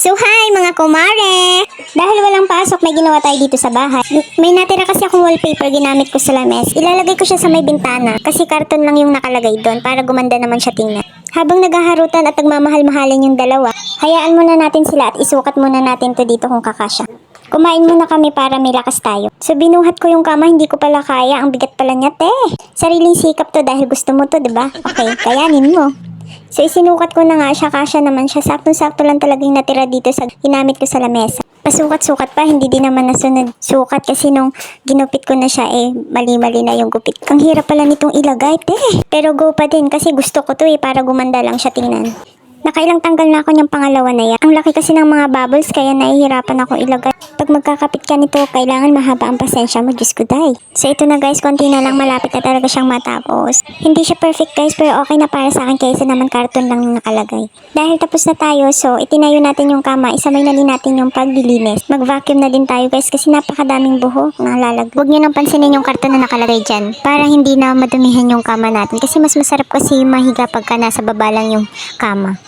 So hi mga kumare! Dahil walang pasok, may ginawa tayo dito sa bahay. May natira kasi akong wallpaper ginamit ko sa lames. Ilalagay ko siya sa may bintana kasi karton lang yung nakalagay doon para gumanda naman siya tingnan. Habang naghaharutan at nagmamahal-mahalin yung dalawa, hayaan muna natin sila at isukat muna natin to dito kung kakasya. Kumain muna kami para may lakas tayo. So binuhat ko yung kama, hindi ko pala kaya. Ang bigat pala niya, te. Sariling sikap to dahil gusto mo to, diba? Okay, kayanin mo. So isinukat ko na nga siya, kasya naman siya. Saktong-sakto lang talagang natira dito sa ginamit ko sa lamesa. Pasukat-sukat pa, hindi din naman nasunod sukat kasi nung ginupit ko na siya mali-mali na yung gupit. Ang hirap pala nitong ilagay, te. Pero go pa din kasi gusto ko to para gumanda lang siya tingnan. Nakailang tanggal na ako niyang pangalawa na yan. Ang laki kasi ng mga bubbles kaya nahihirapan ako ilagay. Pag magkakapit ka nito, kailangan mahaba ang pasensya mo. Diyos ko, day. So ito na guys, konti na lang, malapit na talaga siyang matapos. Hindi siya perfect guys, pero okay na para sa akin kaysa naman karton lang yung nakalagay. Dahil tapos na tayo, so itinayo natin yung kama, isamay na din natin yung paglilinis. Mag-vacuum na din tayo guys kasi napakadaming buhok na lalag. Huwag nyo nang pansinin yung karton na nakalagay dyan para hindi na madumihan yung kama natin. Kasi mas masarap kasi mahiga pagka nasa baba lang yung kama.